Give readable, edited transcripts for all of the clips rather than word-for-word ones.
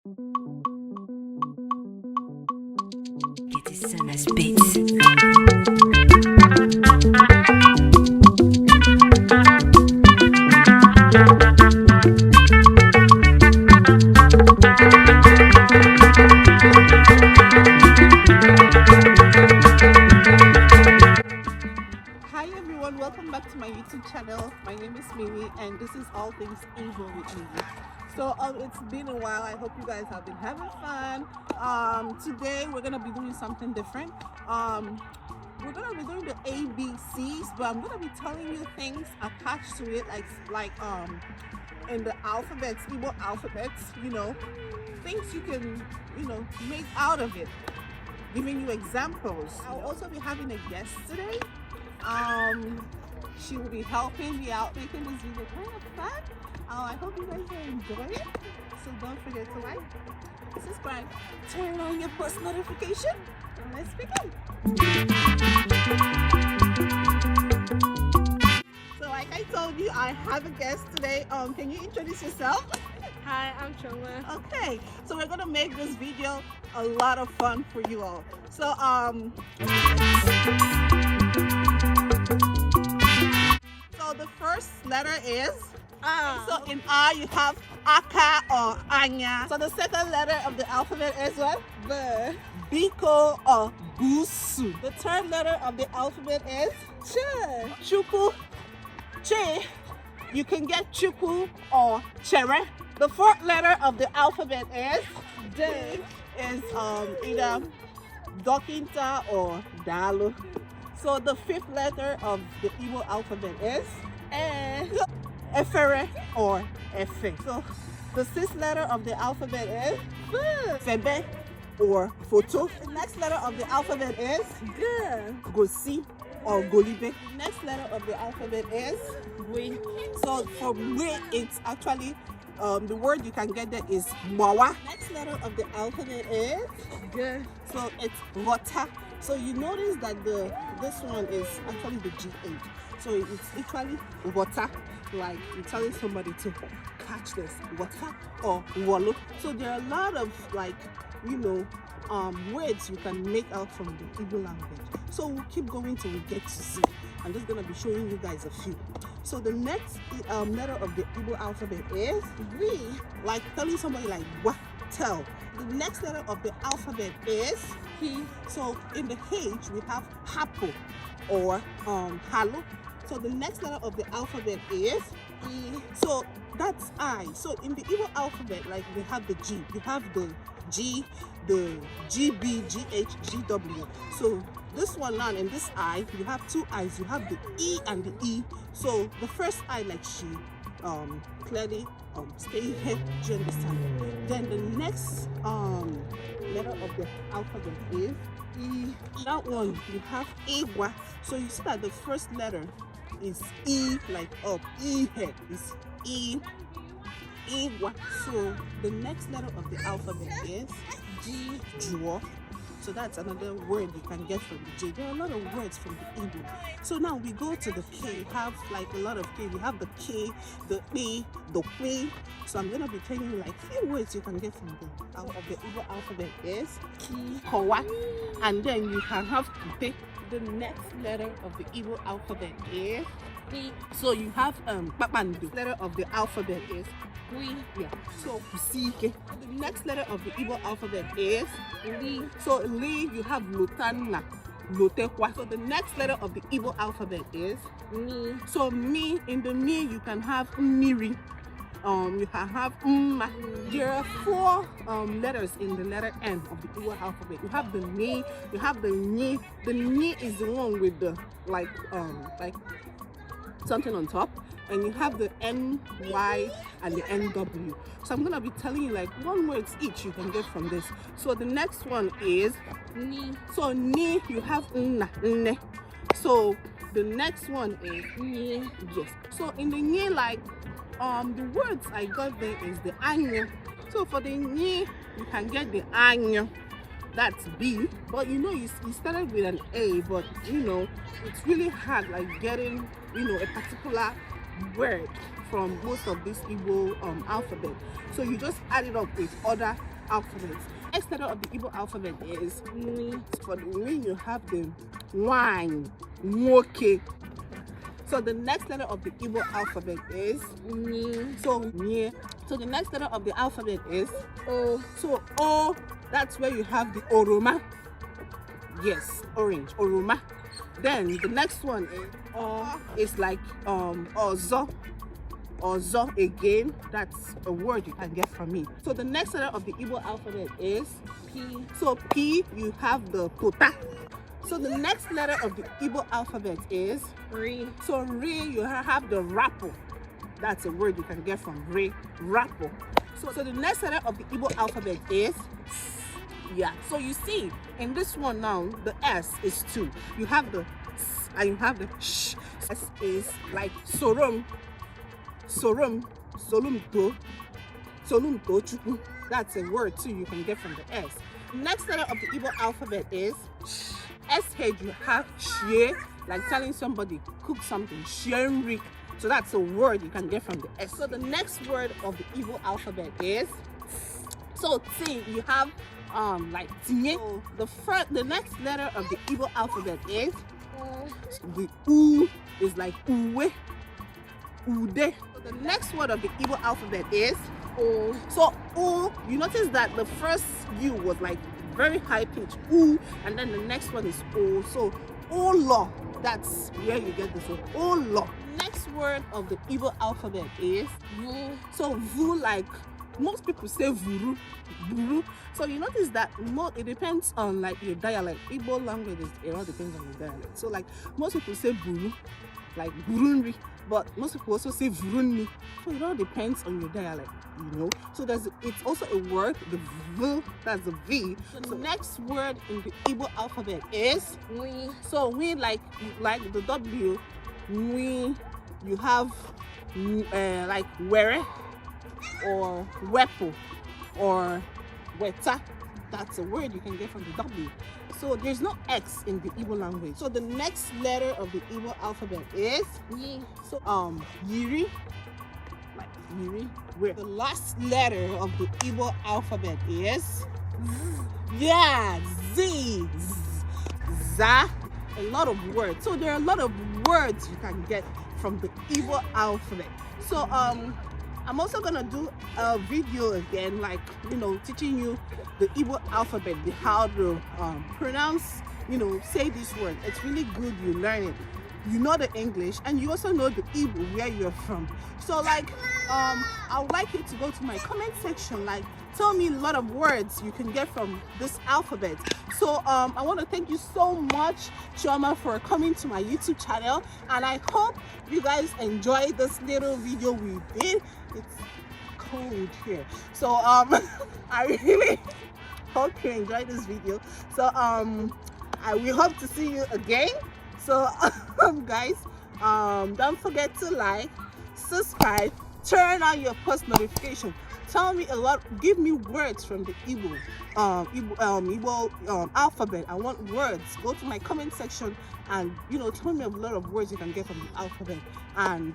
Get it send us beats. Hi everyone, welcome back to my YouTube channel. My name is Mimi and this is All Things Igbo with Mimi. So it's been a while. I hope you guys have been having fun. Today we're gonna be doing something different. We're gonna be doing the ABCs, but I'm gonna be telling you things attached to it, like in the alphabets, Igbo alphabets. Things you can make out of it. Giving you examples. I'll also be having a guest today. She will be helping me out making this video kind of fun. I hope you guys will enjoy it. So don't forget to like, subscribe, turn on your post notification, and let's begin. So like I told you, I have a guest today. Can you introduce yourself? Hi, I'm Chungwa. Okay, so we're gonna make this video a lot of fun for you all. So so the first letter is So in R you have Aka or Anya. So the second letter of the alphabet is what? B. Biko or Busu. The third letter of the alphabet is Che. Chuku. Che. You can get Chuku or Chere. The fourth letter of the alphabet is D. Is either Dokinta or Dalu. So the fifth letter of the Igbo alphabet is E. Efere or Efe. So the sixth letter of the alphabet is Febe or Foto. The next letter of the alphabet is Gosi or Golibe. The next letter of the alphabet is Gwe. So for Gwe, it's actually the word you can get there is Mwawa. Next letter of the alphabet is G. So it's Wata. So you notice that this one is actually the GH. So it's literally water, like you're telling somebody to catch this water or wallow. So there are a lot of words you can make out from the Igbo language. So we'll keep going till we get to see. I'm just gonna be showing you guys a few. So the next letter of the Igbo alphabet is V, like telling somebody like what tell. The next letter of the alphabet is H. So in the H we have Hapo or Halo. So the next letter of the alphabet is E. So that's I. So in the Igbo alphabet, like we have the G, you have the G, the GB, GH, GW. So this one now in this I, you have two I's. You have the E and the E. So the first I, like she clearly stay here. Do you understand? Then the next letter of the alphabet is E. That one you have Ewa. So you see that the first letter is E, like up. E head is E. Ewa. So the next letter of the alphabet is G. Draw. So that's another word you can get from the J. There are a lot of words from the Igbo. So now we go to the K. We have like a lot of K. We have the K, the E, the P. So I'm gonna be telling you like few words you can get from the Igbo alphabet is Ki, Kowa, and then you can have P. The next letter of the Igbo alphabet is P. So you have Papandu. The letter of the alphabet is Wi. Yeah. So Kusike. The next letter of the Igbo alphabet is Li. So Li, you have Lutana, Lutekwa. So the next letter of the Igbo alphabet is Mi. So Mi, in the Mi you can have Miri. You can have Mma. There are four letters in the letter N of the Igbo alphabet. You have the Ni, you have the Ni. The Ni is the one with the like something on top, and you have the NY and the NW. So I'm gonna be telling you like one words each you can get from this. So the next one is Ni. So Ni, you have Nna, Nne. So the next one is Ni. Yes. So in the Ni, like the words I got there is the Anya. So for the Ni, you can get the Anya. That's B. But you started with an A, but it's really hard like getting a particular word from most of this Igbo alphabet. So you just add it up with other alphabets. Next letter of the Igbo alphabet is Nwi. for the Nwi, you have the wine, woke. So the next letter of the Igbo alphabet is Ni. so nye. So the next letter of the alphabet is O. so O. That's where you have the oroma. Yes, orange, oroma. Then the next one is it's like ozo. Ozo again. That's a word you can get from me. So the next letter of the Igbo alphabet is P. so P. You have the pota. So the next letter of the Igbo alphabet is Ri. so re. You have the rapo. That's a word you can get from re. Rapo. So the next letter of the Igbo alphabet is yeah. So you see in this one now the S is 2. You have the S and you have the sh. S is like sorum. Sorum. Solumto. Solumto chukwu. That's a word too you can get from the S. Next letter of the Igbo alphabet is sh. SH you have shie, like telling somebody cook something. Shenrik. So that's a word you can get from the S. So the next word of the Igbo alphabet is so T. You have like tinye. So the next letter of the Igbo alphabet is the U is like uwe, ude. So the next word of the Igbo alphabet is O. so U. You notice that the first U was like very high pitch U, and then the next one is O. So Olo. That's where you get this word. Olo. Next word of the Igbo alphabet is Vu. so vu, like most people say vuru, buru. So you notice that it depends on like your dialect. Igbo language it all depends on your dialect. So like most people say buru, like burunri, but most people also say vurunni. So it all depends on your dialect, you know. So it's also a word, the v, that's the V. The next word in the Igbo alphabet is Nwi. so we like the W. We you have like were or wepo or weta. That's a word you can get from the W. So there's no X in the Igbo language. So the next letter of the Igbo alphabet is Yi. so yiri, like yiri. Where the last letter of the Igbo alphabet is yeah, Z. Za. A lot of words. So there are a lot of words you can get from the Igbo alphabet. So I'm also gonna do a video again, like teaching you the Igbo alphabet, how to pronounce, say this word. It's really good you learn it. You know the English and you also know the Igbo where you're from. So like I would like you to go to my comment section, like tell me a lot of words you can get from this alphabet. So I want to thank you so much, Chioma, for coming to my YouTube channel, and I hope you guys enjoyed this little video we did. It's cold here, so I really hope you enjoyed this video. So I will hope to see you again. So guys, don't forget to like, subscribe, turn on your post notification. Tell me give me words from the Igbo alphabet. I want words. Go to my comment section and tell me a lot of words you can get from the alphabet. And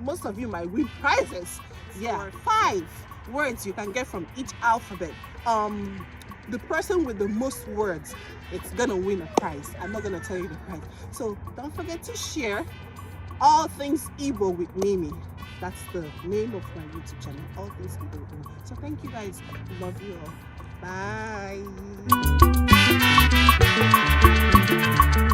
most of you might win prizes. Yeah, 5 words you can get from each alphabet. The person with the most words, it's gonna win a prize. I'm not gonna tell you the prize. So don't forget to share all things Igbo with Mimi. That's the name of my YouTube channel, all things Igbo with Mimi. So thank you guys. Love you all. Bye.